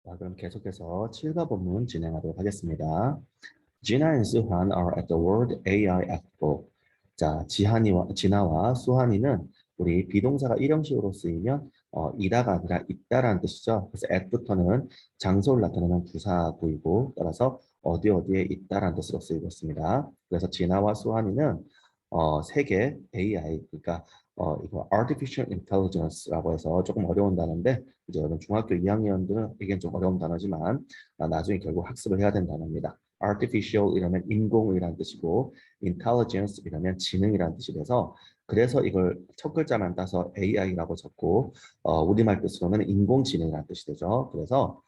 자, 그럼 계속해서 7과 본문 진행하도록 하겠습니다. Gina and Suhan are at the World AI Expo. 자, 진아와 수한이는 우리 비동사가 일형식으로 쓰이면 이다가 아니라 있다라는 뜻이죠. 그래서 at부터는 장소를 나타내는 부사구이고 따라서 어디에 있다라는 뜻으로 쓰이고 있습니다. 그래서 진아와 수한이는 세계 AI 그러니까 이거 artificial intelligence라고 해서 조금 어려운 단어인데 이제 여러분 중학교 2학년들에겐 좀 어려운 단어지만 나중에 결국 학습을 해야 되는 단어입니다. artificial 이라면 인공이라는 뜻이고 intelligence 이라면 지능이라는 뜻이 돼서 그래서 이걸 첫 글자만 따서 AI라고 적고 우리말 뜻으로는 인공지능이라는 뜻이 되죠. 그래서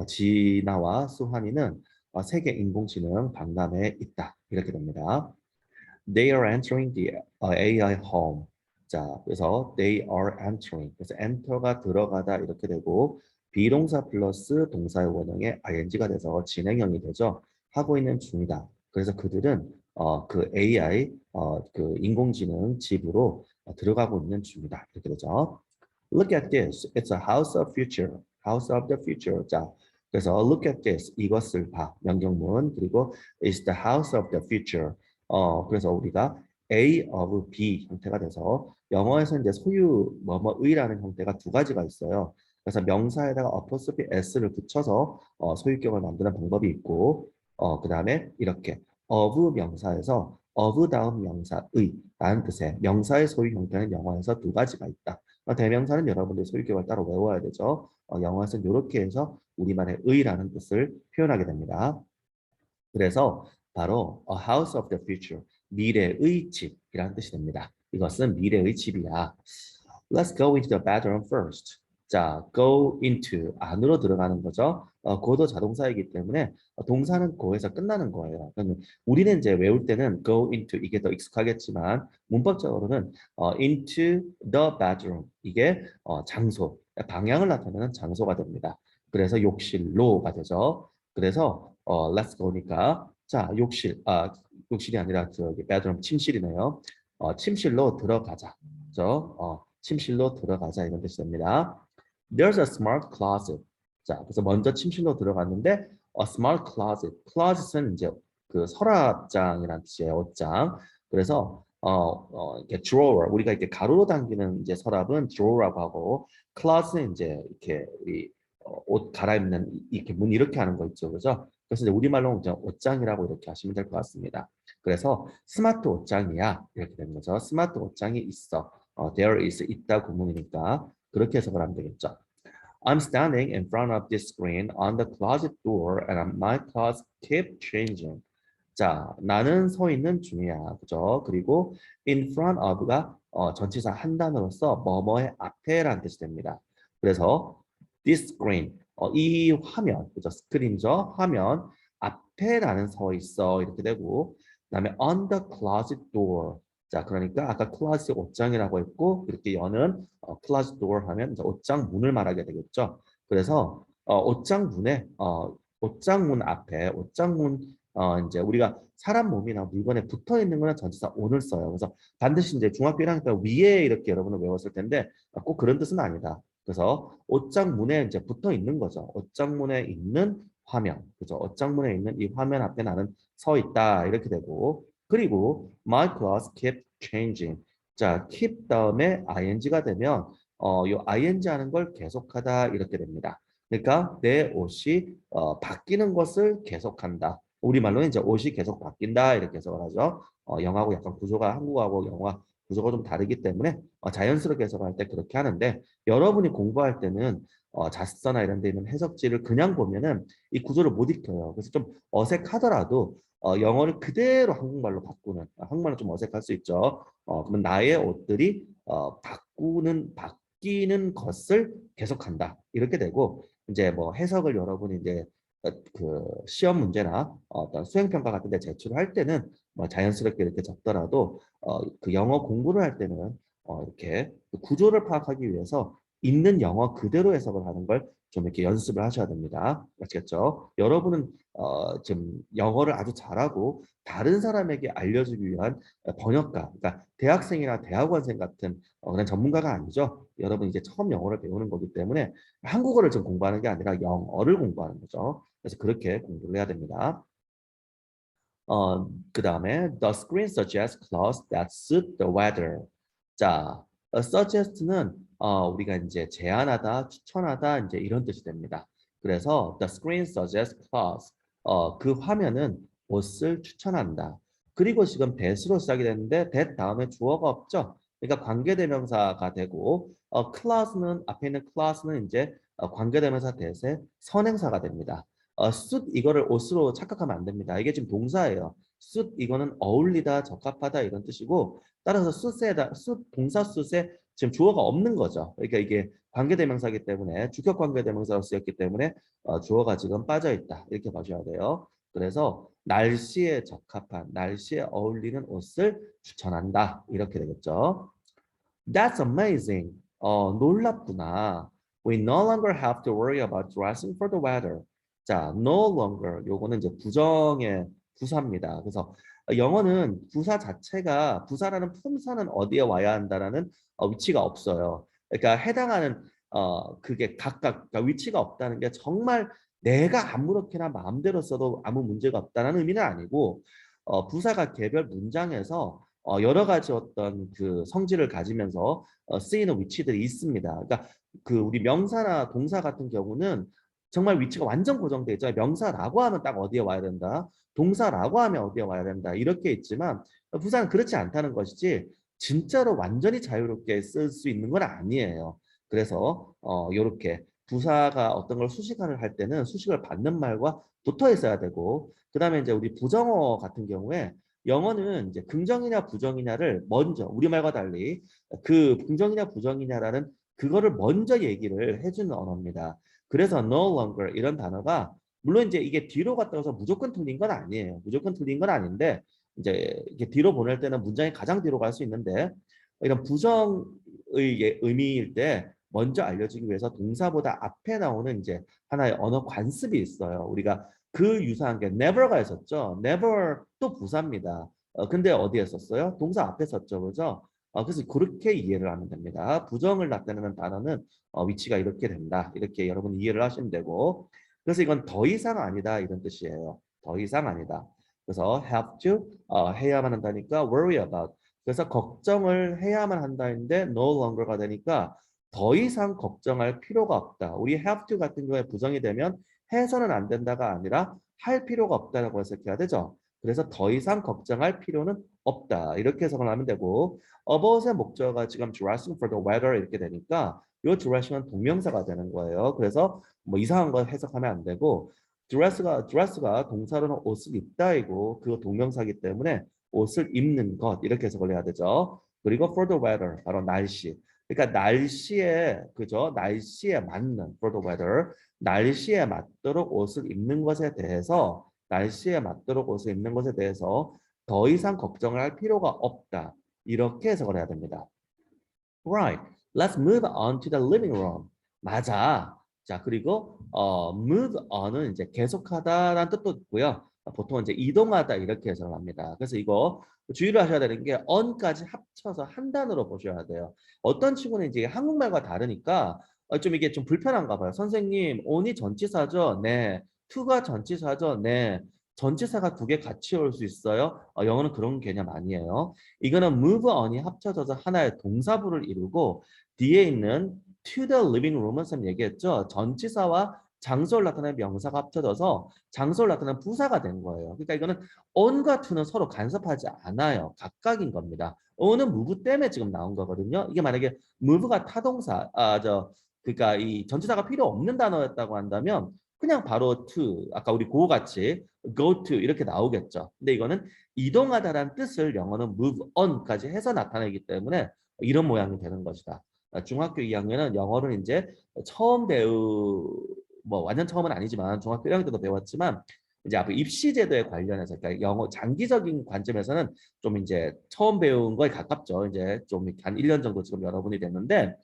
진아와 수환이는 세계 인공지능 박람회에 있다 이렇게 됩니다. They are entering the AI home. 자, 그래서 they are entering. 그래서 enter가 들어가다 이렇게 되고 비동사 플러스 동사의 원형에 ing가 돼서 진행형이 되죠. 하고 있는 중이다. 그래서 그들은 그 AI 그 인공지능 집으로 들어가고 있는 중이다. 이렇게 되죠. Look at this. It's a house of future. House of the future. 자, 그래서 look at this. 이것을 봐. 명령문. 그리고 it's the house of the future. 그래서 우리가 A of B 형태가 돼서 영어에서 이제 소유 뭐뭐의라는 형태가 두 가지가 있어요. 그래서 명사에다가 어퍼스피 s를 붙여서 소유격을 만드는 방법이 있고 그 다음에 이렇게 of 명사에서 of 다음 명사의라는 뜻의 명사의 소유 형태는 영어에서 두 가지가 있다. 대명사는 여러분들 소유격을 따로 외워야 되죠. 영어에서는 이렇게 해서 우리말의 의라는 뜻을 표현하게 됩니다. 그래서 바로 a house of the future, 미래의 집이라는 뜻이 됩니다. 이것은 미래의 집이야. Let's go into the bedroom first. 자, go into 안으로 들어가는 거죠. 고도 자동사이기 때문에 동사는 go에서 끝나는 거예요. 그러면 우리는 이제 외울 때는 go into 이게 더 익숙하겠지만 문법적으로는 into the bedroom 이게 장소, 방향을 나타내는 장소가 됩니다. 그래서 욕실로가 되죠. 그래서 let's go니까 자 욕실이 아니라 저기 bedroom 침실이네요. 침실로 들어가자. 그죠? 침실로 들어가자 이런 뜻이 됩니다. There's a smart closet. 자, 그래서 먼저 침실로 들어갔는데 a smart closet. closet은 이제 그 서랍장이라는 뜻이에요. 옷장. 그래서 이렇게 drawer 우리가 이렇게 가로로 당기는 이제 서랍은 drawer라고 하고 closet은 이제 이렇게 우리 옷 갈아입는 이렇게 문 이렇게 하는 거 있죠, 그죠? 그래서 이제 우리말로 이제 옷장이라고 이렇게 하시면 될 것 같습니다. 그래서 스마트 옷장이야 이렇게 되는 거죠. 스마트 옷장이 있어. there is 있다 구문이니까 그렇게 해석을 하면 되겠죠. I'm standing in front of this screen on the closet door and my clothes keep changing. 자, 나는 서 있는 중이야. 그죠? 그리고 in front of가 전치사 한 단어로서 뭐뭐의 앞에라는 뜻이 됩니다. 그래서 this screen, 이 화면, 그죠? 스크린이죠? 화면 앞에라는 서 있어. 이렇게 되고 그다음에 on the closet door. 자, 그러니까 아까 클라스 옷장이라고 했고 이렇게 여는 클라스 door 하면 이제 옷장 문을 말하게 되겠죠. 그래서 옷장 문 앞에 옷장 문 이제 우리가 사람 몸이나 물건에 붙어 있는 거는 전치사 on을 써요. 그래서 반드시 이제 중학교 1학년 때 위에 이렇게 여러분은 외웠을 텐데 꼭 그런 뜻은 아니다. 그래서 옷장 문에 이제 붙어 있는 거죠. 옷장 문에 있는 화면, 그죠? 옷장 문에 있는 이 화면 앞에 나는 서 있다 이렇게 되고 그리고 my clothes keep changing. 자, keep 다음에 ing가 되면 요 ing 하는 걸 계속하다 이렇게 됩니다. 그러니까 내 옷이 바뀌는 것을 계속한다. 우리말로는 이제 옷이 계속 바뀐다 이렇게 해석을 하죠. 영어하고 약간 구조가 한국어하고 영어 구조가 좀 다르기 때문에 자연스럽게 해석할 때 그렇게 하는데 여러분이 공부할 때는 자습서나 이런 데 있는 해석지를 그냥 보면은 이 구조를 못 익혀요. 그래서 좀 어색하더라도 영어를 그대로 한국말로 바꾸는 한국말은 좀 어색할 수 있죠. 그러면 나의 옷들이 바뀌는 것을 계속한다 이렇게 되고 이제 뭐 해석을 여러분이 이제 그 시험 문제나 어떤 수행 평가 같은 데 제출할 때는 뭐 자연스럽게 이렇게 적더라도 그 영어 공부를 할 때는 이렇게 그 구조를 파악하기 위해서 있는 영어 그대로 해석을 하는 걸 좀 이렇게 연습을 하셔야 됩니다. 아시겠죠? 여러분은 지금 영어를 아주 잘하고 다른 사람에게 알려주기 위한 번역가, 그러니까 대학생이나 대학원생 같은 그런 전문가가 아니죠. 여러분 이제 처음 영어를 배우는 거기 때문에 한국어를 좀 공부하는 게 아니라 영어를 공부하는 거죠. 그래서 그렇게 공부를 해야 됩니다. 그 다음에 the screen suggests clothes that suit the weather. 자, suggest는 우리가 이제 제안하다, 추천하다 이제 이런 뜻이 됩니다. 그래서 the screen suggests clothes. 그 화면은 옷을 추천한다. 그리고 지금 that으로 시작이 됐는데 that 다음에 주어가 없죠. 그러니까 관계대명사가 되고 class는 앞에 있는 class는 이제 관계대명사 that의 선행사가 됩니다. suit 이거를 옷으로 착각하면 안 됩니다. 이게 지금 동사예요. suit 이거는 어울리다, 적합하다 이런 뜻이고 따라서 suit에다 suit 동사 suit에 지금 주어가 없는 거죠. 그러니까 이게 관계대명사이기 때문에 주격 관계대명사로 쓰였기 때문에 주어가 지금 빠져 있다 이렇게 봐줘야 돼요. 그래서 날씨에 적합한 날씨에 어울리는 옷을 추천한다 이렇게 되겠죠. That's amazing. 놀랍구나. We no longer have to worry about dressing for the weather. 자, no longer. 요거는 이제 부정의 부사입니다. 그래서 영어는 부사 자체가 부사라는 품사는 어디에 와야 한다라는 위치가 없어요. 그러니까 해당하는 그게 각각 그러니까 위치가 없다는 게 정말 내가 아무렇게나 마음대로 써도 아무 문제가 없다는 의미는 아니고 부사가 개별 문장에서 여러 가지 어떤 그 성질을 가지면서 쓰이는 위치들이 있습니다. 그러니까 그 우리 명사나 동사 같은 경우는 정말 위치가 완전 고정돼 있죠. 명사라고 하면 딱 어디에 와야 된다. 동사라고 하면 어디에 와야 된다. 이렇게 있지만 부사는 그렇지 않다는 것이지 진짜로 완전히 자유롭게 쓸 수 있는 건 아니에요. 그래서 이렇게 부사가 어떤 걸 수식어를 할 때는 수식을 받는 말과 붙어 있어야 되고 그다음에 이제 우리 부정어 같은 경우에 영어는 이제 긍정이냐 부정이냐를 먼저 우리말과 달리 그 긍정이냐 부정이냐라는 그거를 먼저 얘기를 해주는 언어입니다. 그래서 no longer 이런 단어가 물론 이제 이게 뒤로 갔다 와서 무조건 틀린 건 아니에요. 무조건 틀린 건 아닌데 이제 이게 뒤로 보낼 때는 문장이 가장 뒤로 갈 수 있는데 이런 부정의 의미일 때 먼저 알려주기 위해서 동사보다 앞에 나오는 이제 하나의 언어 관습이 있어요. 우리가 그 유사한 게 never가 있었죠. never 또 부사입니다. 근데 어디에 썼어요? 동사 앞에 썼죠. 그죠? 그래서 그렇게 이해를 하면 됩니다. 부정을 나타내는 단어는 위치가 이렇게 된다. 이렇게 여러분 이해를 하시면 되고 그래서 이건 더 이상 아니다 이런 뜻이에요. 더 이상 아니다. 그래서 have to 해야만 한다니까 worry about. 그래서 걱정을 해야만 한다는데 no longer가 되니까 더 이상 걱정할 필요가 없다. 우리 have to 같은 경우에 부정이 되면 해서는 안 된다가 아니라 할 필요가 없다라고 해석해야 되죠. 그래서 더 이상 걱정할 필요는 없다. 이렇게 해석을 하면 되고 about의 목적어가 지금 dressing for the weather 이렇게 되니까 이 dressing은 동명사가 되는 거예요. 그래서 뭐 이상한 거 해석하면 안 되고 dress가 동사로는 옷을 입다이고 그거 동명사기 때문에 옷을 입는 것 이렇게 해석을 해야 되죠. 그리고 for the weather 바로 날씨. 그러니까 날씨에 그죠? 날씨에 맞는 for the weather 날씨에 맞도록 옷을 입는 것에 대해서 날씨에 맞도록 옷을 입는 것에 대해서 더 이상 걱정을 할 필요가 없다. 이렇게 해석을 해야 됩니다. Right. Let's move on to the living room. 맞아. 자, 그리고 move on은 이제 계속하다라는 뜻도 있고요. 보통 이제 이동하다 이렇게 해석을 합니다. 그래서 이거 주의를 하셔야 되는 게 on까지 합쳐서 한 단어로 보셔야 돼요. 어떤 친구는 이제 한국말과 다르니까 좀 이게 좀 불편한가 봐요. 선생님, on이 전치사죠? 네. to가 전치사죠? 네. 전치사가 두 개 같이 올 수 있어요? 영어는 그런 개념 아니에요. 이거는 move on이 합쳐져서 하나의 동사부를 이루고 뒤에 있는 to the living room은 쌤 얘기했죠. 전치사와 장소를 나타내는 명사가 합쳐져서 장소를 나타내는 부사가 된 거예요. 그러니까 이거는 on과 to는 서로 간섭하지 않아요. 각각인 겁니다. on은 move 때문에 지금 나온 거거든요. 이게 만약에 move가 타동사, 그러니까 이 전치사가 필요 없는 단어였다고 한다면 그냥 바로 to, 아까 우리 go 같이 go to 이렇게 나오겠죠. 근데 이거는 이동하다라는 뜻을 영어는 move on까지 해서 나타내기 때문에 이런 모양이 되는 것이다. 중학교 2학년은 영어를 이제 처음 뭐 완전 처음은 아니지만 중학교 1학년 때도 배웠지만 이제 앞으로 입시 제도에 관련해서 그러니까 영어 장기적인 관점에서는 좀 이제 처음 배운 거에 가깝죠. 이제 좀 한 1년 정도 지금 여러분이 됐는데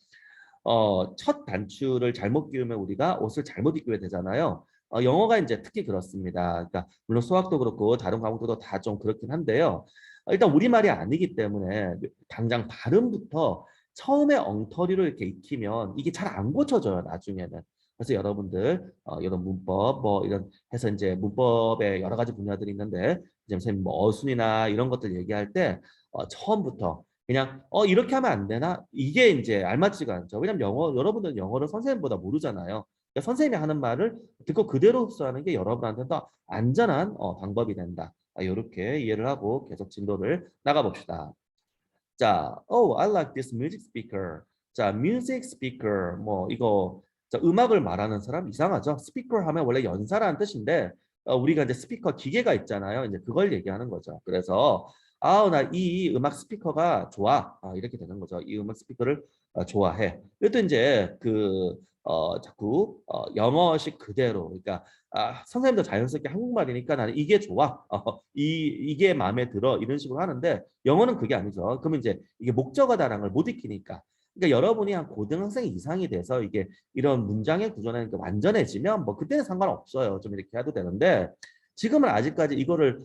첫 단추를 잘못 끼우면 우리가 옷을 잘못 입게 되잖아요. 영어가 이제 특히 그렇습니다. 그러니까 물론 수학도 그렇고 다른 과목도 다 좀 그렇긴 한데요. 일단 우리말이 아니기 때문에 당장 발음부터 처음에 엉터리로 이렇게 익히면 이게 잘 안 고쳐져요, 나중에는. 그래서 여러분들 이런 문법 뭐 이런 해서 이제 문법의 여러 가지 분야들이 있는데 이제 선생님 뭐 어순이나 이런 것들 얘기할 때 처음부터 그냥 이렇게 하면 안 되나? 이게 이제 알맞지가 않죠. 왜냐면 여러분들은 영어를 선생님보다 모르잖아요. 그러니까 선생님이 하는 말을 듣고 그대로 흡수하는 게 여러분한테는 더 안전한 방법이 된다. 이렇게 이해를 하고 계속 진도를 나가봅시다. 자, oh, I like this music speaker. 자, music speaker 뭐 이거 자, 음악을 말하는 사람 이상하죠? 스피커 하면 원래 연사라는 뜻인데 우리가 이제 스피커 기계가 있잖아요. 이제 그걸 얘기하는 거죠. 그래서 나 이 음악 스피커가 좋아. 이렇게 되는 거죠. 이 음악 스피커를 좋아해. 이것도 이제 자꾸 영어식 그대로 그러니까 선생님도 자연스럽게 한국말이니까 나는 이게 좋아. 이게 마음에 들어. 이런 식으로 하는데 영어는 그게 아니죠. 그러면 이제 이게 목적어다라는 걸 못 익히니까. 그러니까 여러분이 한 고등학생 이상이 돼서 이게 이런 문장의 구조는 완전해지면 뭐 그때는 상관없어요. 좀 이렇게 해도 되는데 지금은 아직까지 이거를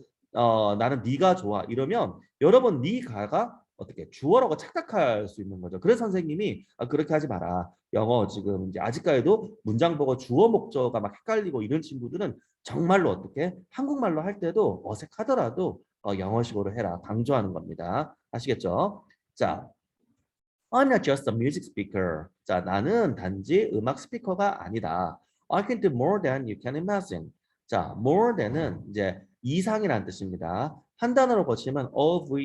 나는 네가 좋아 이러면 여러분 네가가 어떻게 주어라고 착각할 수 있는 거죠. 그래서 선생님이 그렇게 하지 마라. 영어 지금 이제 아직까지도 문장 보고 주어 목적어가 막 헷갈리고 이런 친구들은 정말로 어떻게 한국말로 할 때도 어색하더라도 영어식으로 해라. 강조하는 겁니다. 아시겠죠? 자, I'm not just a music speaker. 자, 나는 단지 음악 스피커가 아니다. I can do more than you can imagine. 자, more than은 이제 이상이라는 뜻입니다. 한 단어로 고치면 over,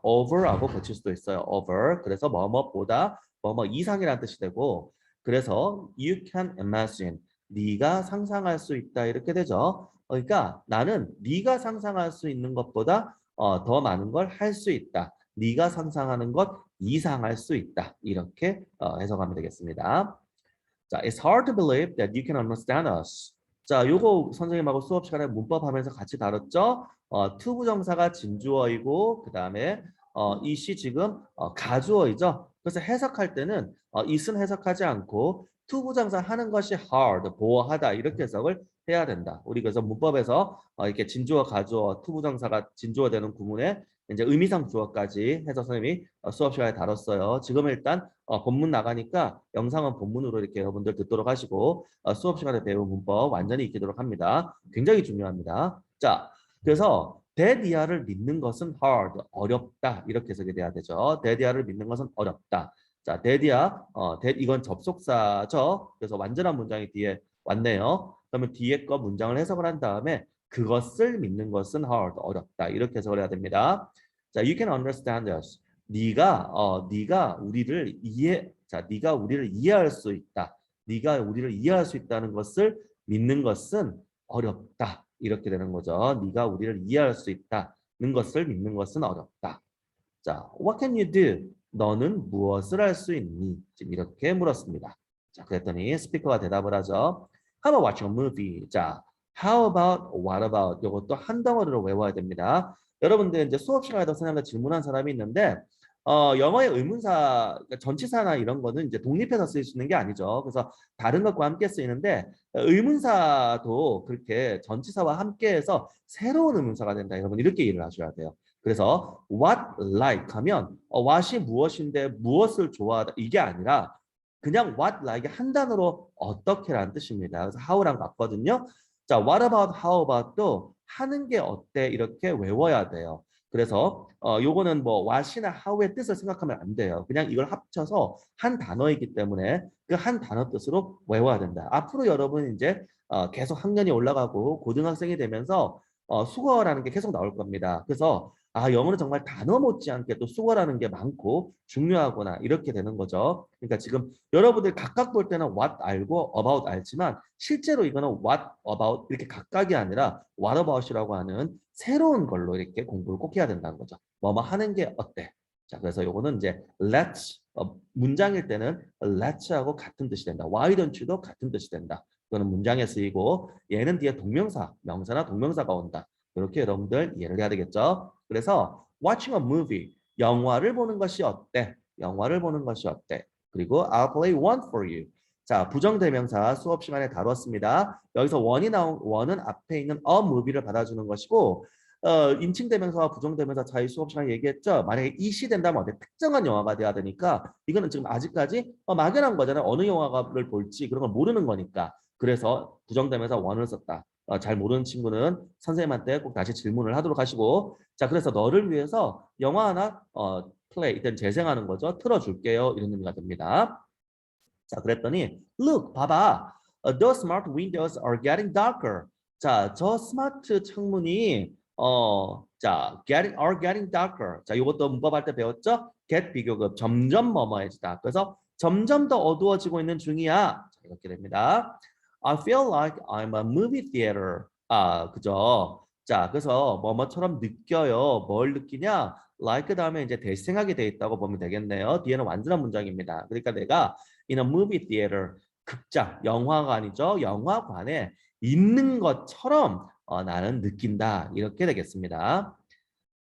over하고 고칠 수도 있어요. over. 그래서 뭐뭐보다 뭐뭐 이상이라는 뜻이 되고 그래서 you can imagine. 네가 상상할 수 있다 이렇게 되죠. 그러니까 나는 네가 상상할 수 있는 것보다 더 많은 걸 할 수 있다. 네가 상상하는 것 이상할 수 있다. 이렇게 해석하면 되겠습니다. 자, it's hard to believe that you can understand us. 자, 요거 선생님하고 수업 시간에 문법 하면서 같이 다뤘죠? 투부정사가 진주어이고 그다음에 이시 지금 가주어이죠. 그래서 해석할 때는 it은 해석하지 않고 투부정사 하는 것이 hard, 보어하다 이렇게 해석을 해야 된다. 우리 그래서 문법에서 이렇게 진주어, 가주어, 투부정사가 진주어 되는 구문에 이제 의미상 주어까지 해서 선생님이 수업 시간에 다뤘어요. 지금 일단 본문 나가니까 영상은 본문으로 이렇게 여러분들 듣도록 하시고 수업 시간에 배운 문법 완전히 익히도록 합니다. 굉장히 중요합니다. 자, 그래서 데디아를 믿는 것은 hard, 어렵다 이렇게 해석이 돼야 되죠. 데디아를 믿는 것은 어렵다. 자, 데디아, 이건 접속사죠. 그래서 완전한 문장이 뒤에 왔네요. 그러면 뒤에 거 문장을 해석을 한 다음에 그것을 믿는 것은 hard, 어렵다 이렇게 해석을 해야 됩니다. 자, you can understand us. 네가 우리를 네가 우리를 이해할 수 있다. 네가 우리를 이해할 수 있다는 것을 믿는 것은 어렵다. 이렇게 되는 거죠. 네가 우리를 이해할 수 있다는 것을 믿는 것은 어렵다. 자, what can you do? 너는 무엇을 할 수 있니? 지금 이렇게 물었습니다. 자, 그랬더니 스피커가 대답을 하죠. How about watching a movie? 자, how about, what about? 이것도 한 덩어리로 외워야 됩니다. 여러분들 이제 수업 시간에도 선생님한테 질문한 사람이 있는데 영어의 의문사, 그러니까 전치사나 이런 거는 이제 독립해서 쓸 수 있는 게 아니죠. 그래서 다른 것과 함께 쓰이는데 의문사도 그렇게 전치사와 함께해서 새로운 의문사가 된다. 여러분 이렇게 이해를 하셔야 돼요. 그래서 what like 하면 what이 무엇인데 무엇을 좋아하다 이게 아니라 그냥 what like 한 단어로 어떻게라는 뜻입니다. 그래서 how랑 같거든요. 자, what about, how about도 하는 게 어때 이렇게 외워야 돼요. 그래서 요거는 뭐 what이나 how의 뜻을 생각하면 안 돼요. 그냥 이걸 합쳐서 한 단어이기 때문에 그 한 단어 뜻으로 외워야 된다. 앞으로 여러분 이제 계속 학년이 올라가고 고등학생이 되면서 수거라는 게 계속 나올 겁니다. 그래서 영어는 정말 단어 못지않게 또 수거라는 게 많고 중요하구나 이렇게 되는 거죠. 그러니까 지금 여러분들 각각 볼 때는 what 알고 about 알지만 실제로 이거는 what about 이렇게 각각이 아니라 what about이라고 하는 새로운 걸로 이렇게 공부를 꼭 해야 된다는 거죠. 뭐뭐 하는 게 어때? 자, 그래서 요거는 이제 let's 문장일 때는 let's하고 같은 뜻이 된다. Why don't you도 같은 뜻이 된다. 이거는 문장에 쓰이고 얘는 뒤에 동명사, 명사나 동명사가 온다. 이렇게 여러분들 이해를 해야 되겠죠. 그래서 watching a movie, 영화를 보는 것이 어때? 영화를 보는 것이 어때? 그리고 I'll play one for you. 자, 부정대명사 수업 시간에 다뤘습니다. 여기서 원은 앞에 있는 a movie를 받아주는 것이고 인칭대명사와 부정대명사 차이 수업 시간에 얘기했죠. 만약에 이시 된다면 어때? 특정한 영화가 돼야 되니까 이거는 지금 아직까지 막연한 거잖아요. 어느 영화를 볼지 그런 걸 모르는 거니까. 그래서 부정대명사 원을 썼다. 잘 모르는 친구는 선생님한테 꼭 다시 질문을 하도록 하시고 자 그래서 너를 위해서 영화 하나 플레이 일단 재생하는 거죠. 틀어줄게요. 이런 의미가 됩니다. 자 그랬더니 look 봐봐. The smart windows are getting darker. 자 저 스마트 창문이 are getting darker. 자 이것도 문법할 때 배웠죠? get 비교급 점점 뭐뭐해지다. 그래서 점점 더 어두워지고 있는 중이야. 자, 이렇게 됩니다. I feel like I'm a movie theater. 그죠? 자, 그래서 뭐뭐처럼 느껴요. 뭘 느끼냐? like 다음에 이제 대생하게 돼 있다고 보면 되겠네요. 뒤에는 완전한 문장입니다. 그러니까 내가 in a movie theater, 극장, 영화관이죠. 영화관에 있는 것처럼 나는 느낀다. 이렇게 되겠습니다.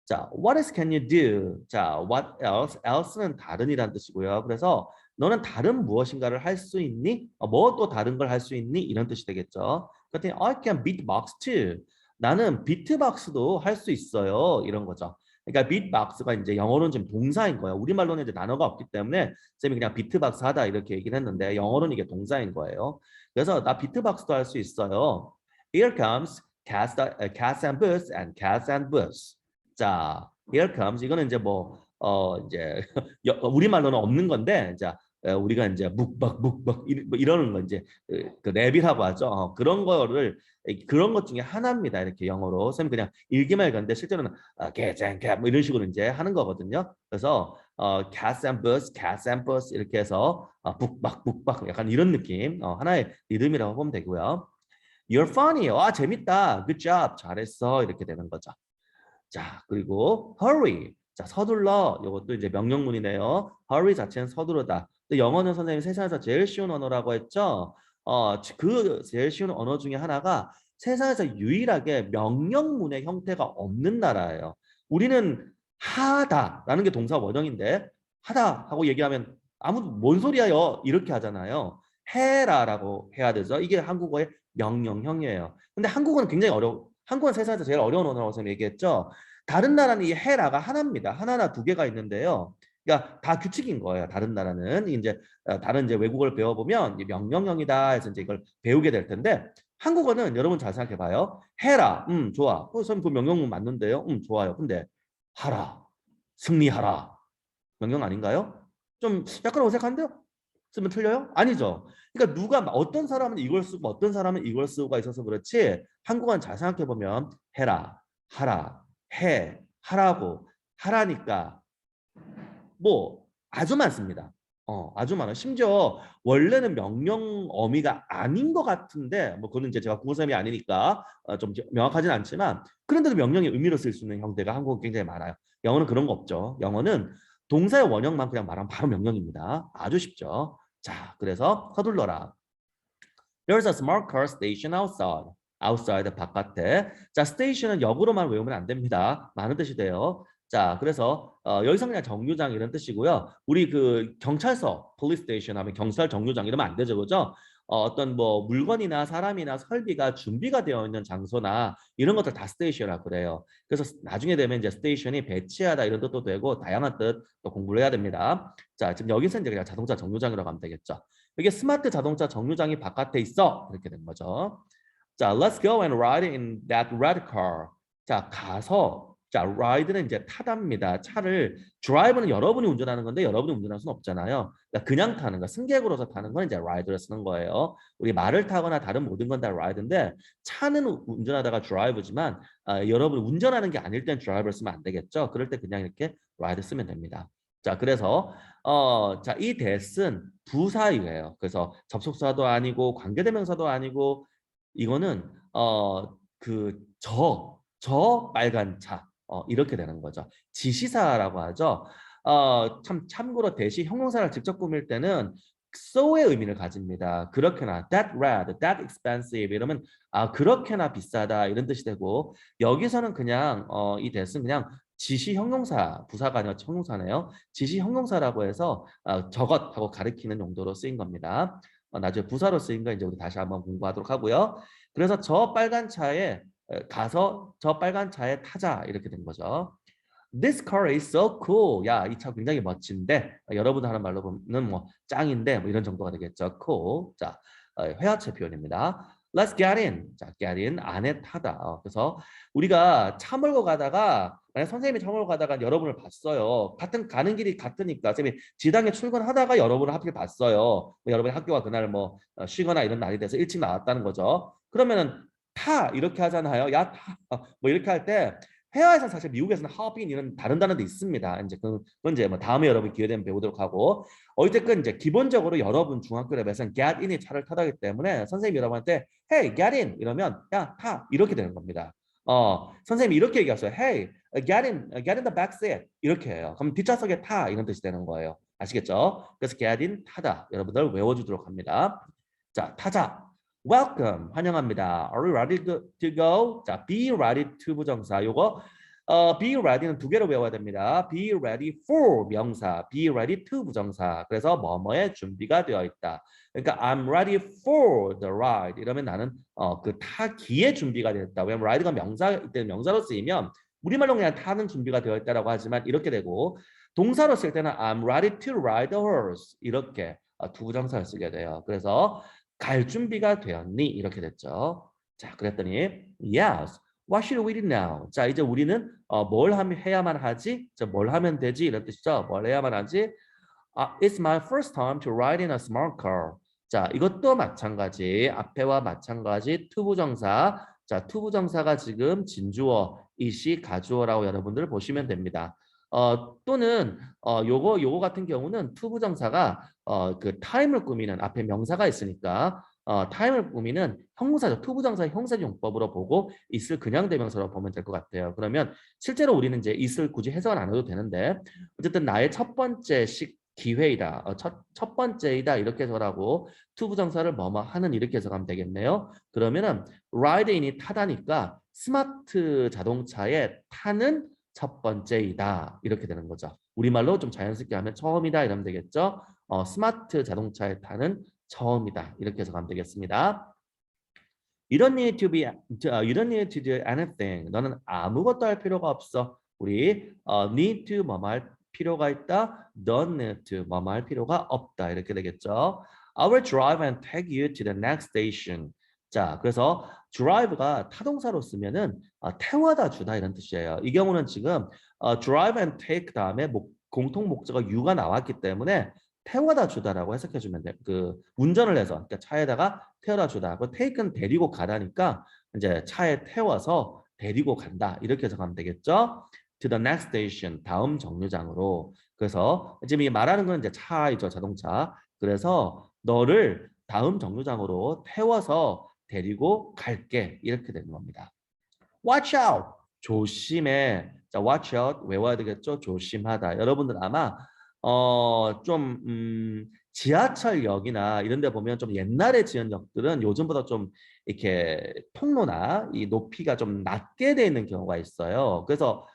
자, what else can you do? 자, what else? else는 다른이란 뜻이고요. 그래서 너는 다른 무엇인가를 할 수 있니? 뭐 또 다른 걸 할 수 있니? 이런 뜻이 되겠죠. 그랬더니 I can beatbox too. 나는 비트박스도 할 수 있어요. 이런 거죠. 그러니까 비트박스가 이제 영어로는 지금 동사인 거예요. 우리말로는 이제 단어가 없기 때문에 쌤이 그냥 비트박스 하다 이렇게 얘기를 했는데 영어로는 이게 동사인 거예요. 그래서 나 비트박스도 할 수 있어요. Here comes cats and bus and cats and bus. 자, here comes 이거는 이제 이제 우리말로는 없는 건데 자 우리가 이제 묵벅 이러는 거 이제 그 랩이라고 하죠. 그런 것 중에 하나입니다. 이렇게 영어로 쌤 그냥 읽기만 읽었는데 실제로는 뭐 이런 식으로 이제 하는 거거든요. 그래서 cats and bus 이렇게 해서 북박 약간 이런 느낌 하나의 리듬이라고 보면 되고요. You're funny. 재밌다. Good job. 잘했어. 이렇게 되는 거죠. 자, 그리고 hurry. 자, 서둘러. 이것도 이제 명령문이네요. hurry 자체는 서두르다. 근데 영어는 선생님이 세상에서 제일 쉬운 언어라고 했죠. 그 제일 쉬운 언어 중에 하나가 세상에서 유일하게 명령문의 형태가 없는 나라예요. 우리는 하다라는 게 동사 원형인데 하다 하고 얘기하면 아무도 뭔 소리야요 이렇게 하잖아요. 해라라고 해야 되죠. 이게 한국어의 명령형이에요. 근데 한국어는 굉장히 어려워. 한국은 세상에서 제일 어려운 언어라고 선생님 얘기했죠. 다른 나라는 이 해라가 하나입니다. 하나나 두 개가 있는데요. 그러니까 다 규칙인 거예요. 다른 나라는 이제 다른 이제 외국어를 배워보면 명령형이다 해서 이제 이걸 배우게 될 텐데 한국어는 여러분 잘 생각해봐요. 해라, 좋아. 선생님 그 명령문 맞는데요. 좋아요. 근데 하라, 승리하라. 명령 아닌가요? 좀 약간 어색한데요? 쓰면 틀려요? 아니죠. 그러니까 누가 어떤 사람은 이걸 쓰고 어떤 사람은 이걸 쓰고가 있어서 그렇지 한국어는 잘 생각해 보면 해라, 하라, 해, 하라고 하라니까 뭐 아주 많습니다. 아주 많아. 심지어 원래는 명령 어미가 아닌 것 같은데 뭐 그거는 이제 제가 국어선생님이 아니니까 좀 명확하진 않지만 그런데도 명령의 의미로 쓸 수 있는 형태가 한국은 굉장히 많아요. 영어는 그런 거 없죠. 영어는 동사의 원형만 그냥 말하면 바로 명령입니다. 아주 쉽죠. 자, 그래서 서둘러라. There's a smart car station outside. outside 바깥에. 자, station은 역으로만 외우면 안 됩니다. 많은 뜻이 돼요. 자, 그래서 여기서 그냥 정류장 이런 뜻이고요. 우리 그 경찰서, police station 하면 경찰 정류장 이러면 안 되죠, 그죠? 어떤 뭐 물건이나 사람이나 설비가 준비가 되어 있는 장소나 이런 것들 다 스테이션이라고 그래요. 그래서 나중에 되면 이제 스테이션이 배치하다 이런 뜻도 되고 다양한 뜻 또 공부를 해야 됩니다. 자, 지금 여기서 이제 그냥 자동차 정류장이라고 하면 되겠죠. 이게 스마트 자동차 정류장이 바깥에 있어 이렇게 된 거죠. 자, let's go and ride in that red car. 자, 가서 자, ride는 이제 타답니다. 차를 drive는 여러분이 운전하는 건데 여러분이 운전할 수는 없잖아요. 그러니까 그냥 타는 거, 승객으로서 타는 건 이제 ride를 쓰는 거예요. 우리 말을 타거나 다른 모든 건 다 ride인데 차는 운전하다가 drive지만 여러분이 운전하는 게 아닐 땐 drive를 쓰면 안 되겠죠. 그럴 때 그냥 이렇게 ride 쓰면 됩니다. 자, 그래서 자, 이 that은 부사이에요. 그래서 접속사도 아니고 관계대명사도 아니고 이거는 저 빨간 차 이렇게 되는 거죠. 지시사라고 하죠. 참고로 대시 형용사를 직접 꾸밀 때는 so의 의미를 가집니다. 그렇게나 that red, that expensive 이러면 그렇게나 비싸다 이런 뜻이 되고 여기서는 그냥 이 that은 그냥 지시 형용사, 부사가 아니라 형용사네요. 지시 형용사라고 해서 저것하고 가리키는 용도로 쓰인 겁니다. 나중에 부사로 쓰인 거 이제 우리 다시 한번 공부하도록 하고요. 그래서 저 빨간 차에 가서 저 빨간 차에 타자 이렇게 된 거죠. This car is so cool. 야, 이 차 굉장히 멋진데. 여러분 하는 말로 보면 뭐 짱인데 뭐 이런 정도가 되겠죠. cool. 자, 회화체 표현입니다. Let's get in. 자, get in 안에 타다. 그래서 우리가 차 몰고 가다가 만약 선생님이 차 몰고 가다가 여러분을 봤어요. 같은 가는 길이 같으니까 선생님이 지당에 출근하다가 여러분을 하필 봤어요. 뭐 여러분의 학교가 그날 뭐 쉬거나 이런 날이 돼서 일찍 나왔다는 거죠. 그러면은 타 이렇게 하잖아요. 야, 타. 뭐 이렇게 할때 회화에서 사실 미국에서는 hop in 이런 다른 단어도 있습니다. 이제 그건 이제 뭐 다음에 여러분 기회 되면 배우도록 하고 어쨌든 이제 기본적으로 여러분 중학교 레벨에서는 get in이 차를 타다기 때문에 선생님이 여러분한테 hey get in 이러면 야 타 이렇게 되는 겁니다. 선생님이 이렇게 얘기했어요. hey get in the back seat 이렇게 해요. 그럼 뒷좌석에 타 이런 뜻이 되는 거예요. 아시겠죠? 그래서 get in 타다 여러분들 외워주도록 합니다. 자 타자. Welcome, 환영합니다. Are you ready to go? 자, be ready to 부정사. 요거 be ready는 두 개로 외워야 됩니다. Be ready for 명사, be ready to 부정사. 그래서 뭐뭐에 준비가 되어 있다. 그러니까 I'm ready for the ride. 이러면 나는 그 타기에 준비가 되어 있다. 왜냐면 ride가 명사 이때 명사로 쓰이면 우리말로 그냥 타는 준비가 되어 있다라고 하지만 이렇게 되고 동사로 쓸 때는 I'm ready to ride a horse 이렇게 두 부정사를 쓰게 돼요. 그래서 갈 준비가 되었니? 이렇게 됐죠. 자, 그랬더니 yes. What should we do now? 자, 이제 우리는 뭘 해야만 하지? 자, 뭘 하면 되지? 이런 뜻이죠. 뭘 해야만 하지? It's my first time to ride in a smart car. 자, 이것도 마찬가지. 앞에와 마찬가지 투부정사. 자, 투부정사가 지금 진주어, 이시, 가주어라고 여러분들 보시면 됩니다. 또는 요거 같은 경우는 투부정사가 그 타임을 꾸미는 앞에 명사가 있으니까 타임을 꾸미는 형용사죠. 투부정사의 형사용법으로 보고 있을 그냥 대명사로 보면 될 것 같아요. 그러면 실제로 우리는 이제 있을 굳이 해석은 안 해도 되는데 어쨌든 나의 첫 번째 기회이다. 첫 번째이다. 이렇게 해석하고 투부정사를 뭐뭐 하는 이렇게 해석하면 되겠네요. 그러면은 ride in이 타다니까 스마트 자동차에 타는 첫 번째이다. 이렇게 되는 거죠. 우리말로 좀 자연스럽게 하면 처음이다 이러면 되겠죠. 스마트 자동차에 타는 처음이다. 이렇게 해석하면 되겠습니다. You don't need to be, you don't need to do anything. 너는 아무것도 할 필요가 없어. 우리 need to 뭐할 필요가 있다. don't need to 뭐할 필요가 없다. 이렇게 되겠죠. I will drive and take you to the next station. 자, 그래서 drive가 타동사로 쓰면은 태워다 주다 이런 뜻이에요. 이 경우는 지금 drive and take 다음에 공통 목적어 you가 나왔기 때문에 태워다 주다라고 해석해 주면 돼. 그 운전을 해서 그러니까 차에다가 태워다 주다. 그 take는 데리고 가다니까 이제 차에 태워서 데리고 간다. 이렇게 해석하면 되겠죠. To the next station. 다음 정류장으로. 그래서 지금 이 말하는 건 이제 차이죠. 자동차. 그래서 너를 다음 정류장으로 태워서 데리고 갈게. 이렇게 되는 겁니다. Watch out. 조심해. 자, watch out 외워야 되겠죠. 조심하다. 여러분들 아마 좀 지하철역이나 이런 데 보면 좀 옛날에 지은 역들은 요즘보다 좀 이렇게 통로나 이 높이가 좀 낮게 돼 있는 경우가 있어요. 그래서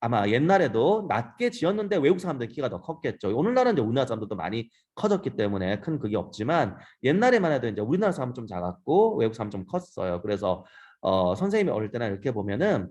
아마 옛날에도 낮게 지었는데 외국 사람들 키가 더 컸겠죠. 오늘날은 이제 우리나라 사람들도 많이 커졌기 때문에 큰 그게 없지만 옛날에만 해도 이제 우리나라 사람은 좀 작았고 외국 사람은 좀 컸어요. 그래서 선생님이 어릴 때나 이렇게 보면은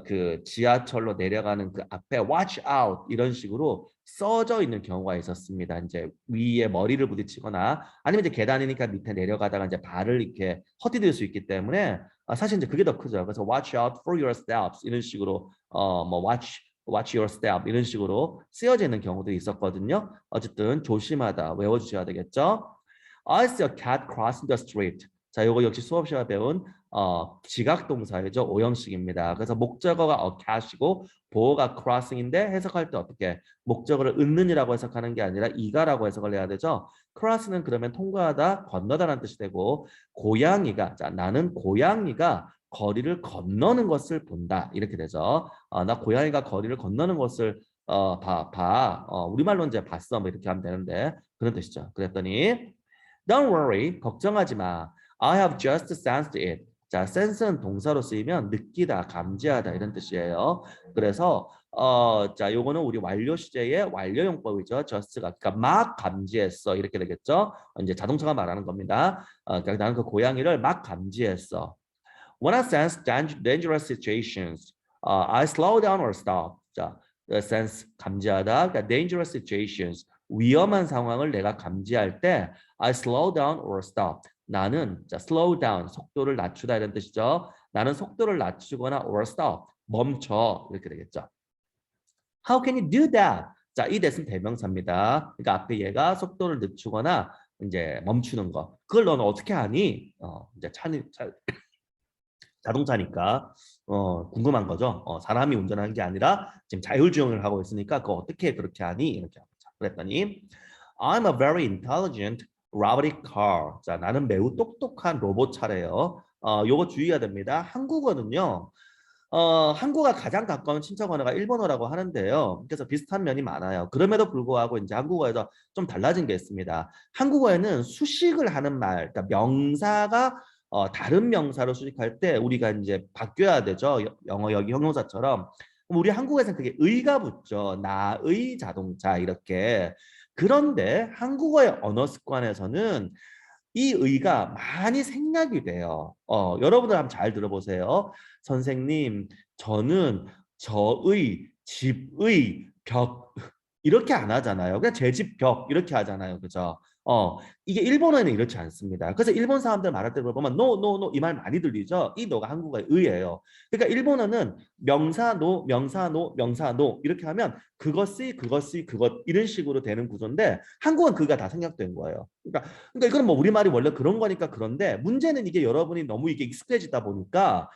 그 지하철로 내려가는 그 앞에 watch out 이런 식으로 써져 있는 경우가 있었습니다. 이제 위에 머리를 부딪히거나 아니면 이제 계단이니까 밑에 내려가다가 이제 발을 이렇게 헛디딜 수 있기 때문에 사실 이제 그게 더 크죠. 그래서 watch out for your steps 이런 식으로 뭐 watch your step 이런 식으로 쓰여져 있는 경우도 있었거든요. 어쨌든 조심하다 외워주셔야 되겠죠. I see a cat crossing the street. 자, 이거 역시 수업 시간에 배운 지각 동사이죠. 오형식입니다. 그래서 목적어가 a cat이고 보어가 crossing인데 해석할 때 어떻게 목적어를 은는이라고 해석하는 게 아니라 이가라고 해석을 해야 되죠. cross는 그러면 통과하다, 건너다라는 뜻이 되고 고양이가 자, 나는 고양이가 거리를 건너는 것을 본다. 이렇게 되죠. 나 고양이가 거리를 건너는 것을 우리말로 이제 봤어. 뭐 이렇게 하면 되는데 그런 뜻이죠. 그랬더니 Don't worry, 걱정하지 마. I have just sensed it. 자, sense는 동사로 쓰이면 느끼다, 감지하다 이런 뜻이에요. 그래서 자, 요거는 우리 완료 시제의 완료용법이죠. just가 그러니까 막 감지했어 이렇게 되겠죠. 이제 자동차가 말하는 겁니다. 그러니까 나는 그 고양이를 막 감지했어. When I sense dangerous situations, I slow down or stop. 자, sense 감지하다. 그러니까 dangerous situations 위험한 상황을 내가 감지할 때 I slow down or stop. 나는 자 slow down 속도를 낮추다 이런 뜻이죠. 나는 속도를 낮추거나 or stop 멈춰 이렇게 되겠죠. How can you do that? 자, 이 that은 대명사입니다. 그러니까 앞에 얘가 속도를 늦추거나 이제 멈추는 거. 그걸 너는 어떻게 하니? 이제 자동차니까 궁금한 거죠. 사람이 운전하는 게 아니라 지금 자율주행을 하고 있으니까 그거 어떻게 그렇게 하니? 이렇게 그랬더니 I'm a very intelligent robotic car. 자, 나는 매우 똑똑한 로봇 차래요. 요거 주의해야 됩니다. 한국어는요. 한국어가 가장 가까운 친척 언어가 일본어라고 하는데요. 그래서 비슷한 면이 많아요. 그럼에도 불구하고 이제 한국어에서 좀 달라진 게 있습니다. 한국어에는 수식을 하는 말, 그러니까 명사가 다른 명사로 수식할 때 우리가 이제 바뀌어야 되죠. 영어 여기 형용사처럼. 그럼 우리 한국에서는 그게 의가 붙죠. 나의 자동차 이렇게. 그런데 한국어의 언어 습관에서는 이 의가 많이 생략이 돼요. 여러분들 한번 잘 들어보세요. 선생님, 저는 저의 집의 벽 이렇게 안 하잖아요. 그냥 제 집 벽 이렇게 하잖아요. 그죠? 이게 일본어에는 이렇지 않습니다. 그래서 일본 사람들 말할 때 보면 no, no, no 이 말 많이 들리죠? 이 no가 한국어의 의예요. 그러니까 일본어는 명사 no, 명사 no, 명사 no 이렇게 하면 그것이, 그것이, 그것 이런 식으로 되는 구조인데 한국은 그가 다 생략된 거예요. 그러니까 이거는 뭐 우리말이 원래 그런 거니까 그런데 문제는 이게 여러분이 너무 이게 익숙해지다 보니까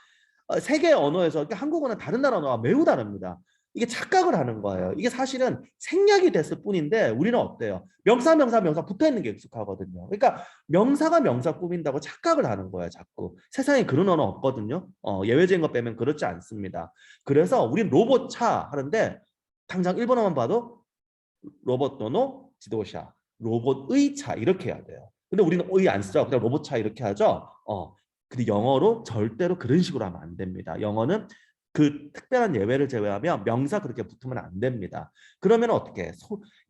세계 언어에서 그러니까 한국어는 다른 나라 언어와 매우 다릅니다. 이게 착각을 하는 거예요. 이게 사실은 생략이 됐을 뿐인데 우리는 어때요? 명사, 명사, 명사 붙어 있는 게 익숙하거든요. 그러니까 명사가 명사 꾸민다고 착각을 하는 거예요, 자꾸. 세상에 그런 언어 없거든요. 예외적인 거 빼면 그렇지 않습니다. 그래서 우린 로봇차 하는데 당장 일본어만 봐도 로봇 도노 지도샤, 로봇의 차 이렇게 해야 돼요. 근데 우리는 의 안 쓰죠. 그냥 로봇차 이렇게 하죠. 근데 영어로 절대로 그런 식으로 하면 안 됩니다. 영어는 그 특별한 예외를 제외하면 명사 그렇게 붙으면 안 됩니다. 그러면 어떻게?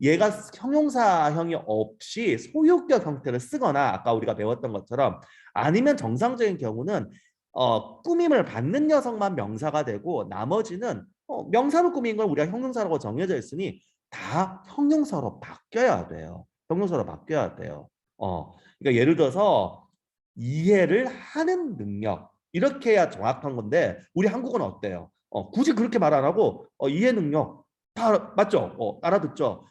얘가 형용사형이 없이 소유격 형태를 쓰거나 아까 우리가 배웠던 것처럼 아니면 정상적인 경우는 꾸밈을 받는 녀석만 명사가 되고 나머지는 명사로 꾸민 걸 우리가 형용사라고 정해져 있으니 다 형용사로 바뀌어야 돼요. 형용사로 바뀌어야 돼요. 그러니까 예를 들어서 이해를 하는 능력 이렇게 해야 정확한 건데 우리 한국어는 어때요? 굳이 그렇게 말 안 하고 이해 능력 다 맞죠? 알아듣죠?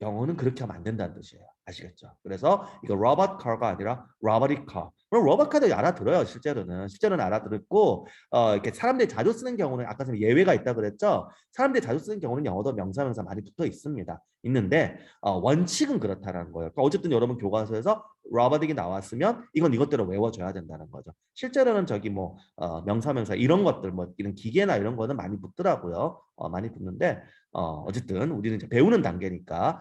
영어는 그렇게 하면 안 된다는 뜻이에요. 아시겠죠? 그래서 이거 로봇 카가 아니라 로보틱 카. 그럼 로봇 카도 알아들어요. 실제로는 알아듣고 이렇게 사람들이 자주 쓰는 경우는 아까 전에 예외가 있다 그랬죠. 사람들이 자주 쓰는 경우는 영어도 명사 명사 많이 붙어 있습니다. 있는데 원칙은 그렇다는 거예요. 그러니까 어쨌든 여러분 교과서에서 로보틱이 나왔으면 이건 이것대로 외워줘야 된다는 거죠. 실제로는 저기 뭐 명사 명사 이런 것들 뭐 이런 기계나 이런 거는 많이 붙더라고요. 많이 붙는데 어쨌든 우리는 이제 배우는 단계니까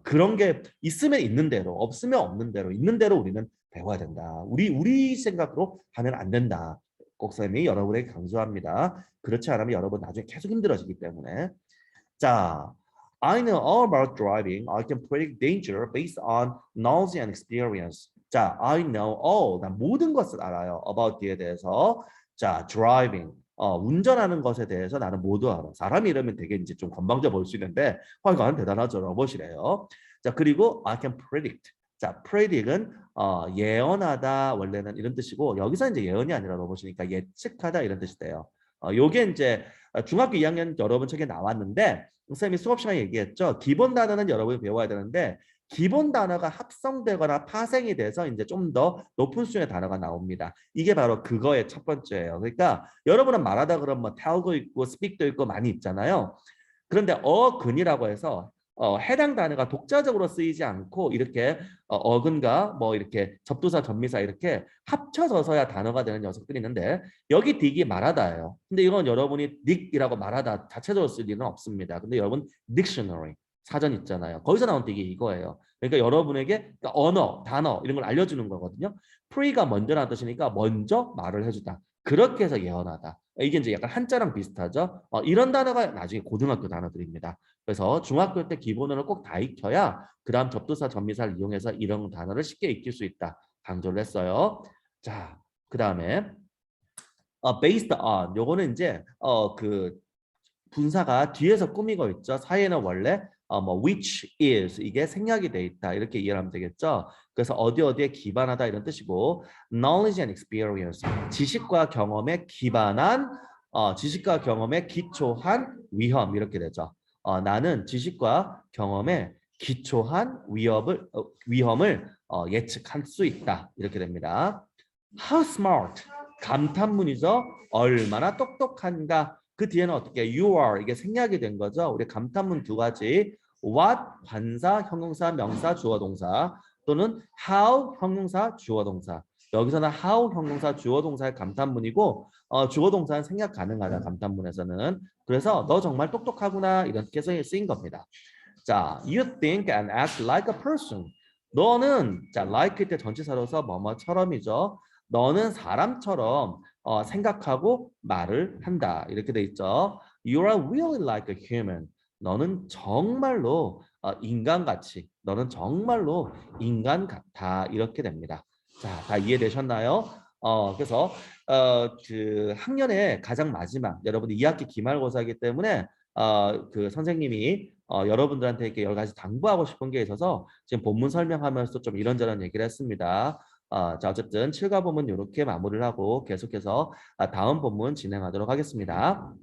그런 게 있으면 있는 대로 없으면 없는 대로 있는 대로 우리는 배워야 된다. 우리 생각으로 하면 안 된다. 꼭 쌤이 여러분에게 강조합니다. 그렇지 않으면 여러분 나중에 계속 힘들어지기 때문에 자 I know all about driving. I can predict danger based on knowledge and experience. 자, I know all. 난 모든 것을 알아요. About 뒤에 대해서. 자, driving. 운전하는 것에 대해서 나는 모두 알아. 사람 이름은 되게 이제 좀 건방져 보일 수 있는데, 이건 대단하죠. 로봇이래요. 자, 그리고 I can predict. 자, predict은 예언하다 원래는 이런 뜻이고 여기서 이제 예언이 아니라 로봇이니까 예측하다 이런 뜻이 돼요. 요게 이제 중학교 2학년 여러분 책에 나왔는데 선생님이 수업 시간에 얘기했죠. 기본 단어는 여러분이 배워야 되는데 기본 단어가 합성되거나 파생이 돼서 이제 좀 더 높은 수준의 단어가 나옵니다. 이게 바로 그거의 첫 번째예요. 그러니까 여러분은 말하다 그러면 뭐 tell도 있고 speak도 있고 많이 있잖아요. 그런데 어근이라고 해서 해당 단어가 독자적으로 쓰이지 않고 이렇게 어근과 뭐 이렇게 접두사 접미사 이렇게 합쳐져서야 단어가 되는 녀석들이 있는데 여기 딕이 말하다예요. 근데 이건 여러분이 딕이라고 말하다 자체적으로 쓸 일은 없습니다. 근데 여러분 딕셔너리 사전 있잖아요. 거기서 나온 게 이거예요. 그러니까 여러분에게 그러니까 언어, 단어 이런 걸 알려주는 거거든요. pre가 먼저라는 뜻이니까 먼저 말을 해주다. 그렇게 해서 예언하다. 이게 이제 약간 한자랑 비슷하죠. 이런 단어가 나중에 고등학교 단어들입니다. 그래서 중학교 때 기본어를 꼭 다 익혀야 그다음 접두사, 전미사를 이용해서 이런 단어를 쉽게 익힐 수 있다. 강조를 했어요. 자, 그다음에 based on 요거는 이제 그 분사가 뒤에서 꾸미고 있죠. 사이에는 원래 뭐 which is 이게 생략이 돼 있다 이렇게 이해하면 되겠죠. 그래서 어디 어디에 기반하다 이런 뜻이고 knowledge and experience 지식과 경험에 기반한 지식과 경험에 기초한 위험 이렇게 되죠. 나는 지식과 경험에 기초한 위험을 예측할 수 있다 이렇게 됩니다. How smart 감탄문이죠. 얼마나 똑똑한가. 그 뒤에는 어떻게 you are 이게 생략이 된 거죠. 우리 감탄문 두 가지 what 관사, 형용사, 명사, 주어 동사 또는 how 형용사, 주어 동사. 여기서는 how 형용사, 주어 동사의 감탄문이고 주어 동사는 생략 가능하다 감탄문에서는. 그래서 너 정말 똑똑하구나 이렇게 쓰인 겁니다. 자, you think and act like a person. 너는 자 like 때 전치사로서 뭐뭐처럼이죠. 너는 사람처럼 생각하고 말을 한다. 이렇게 돼 있죠. You are really like a human. 너는 정말로 인간같이. 너는 정말로 인간 같아. 이렇게 됩니다. 자, 다 이해되셨나요? 그래서 그 학년의 가장 마지막 여러분이 2학기 기말고사이기 때문에 그 선생님이 여러분들한테 이렇게 여러 가지 당부하고 싶은 게 있어서 지금 본문 설명하면서 좀 이런저런 얘기를 했습니다. 자, 어쨌든 7과 본문 이렇게 마무리를 하고 계속해서 다음 본문 진행하도록 하겠습니다.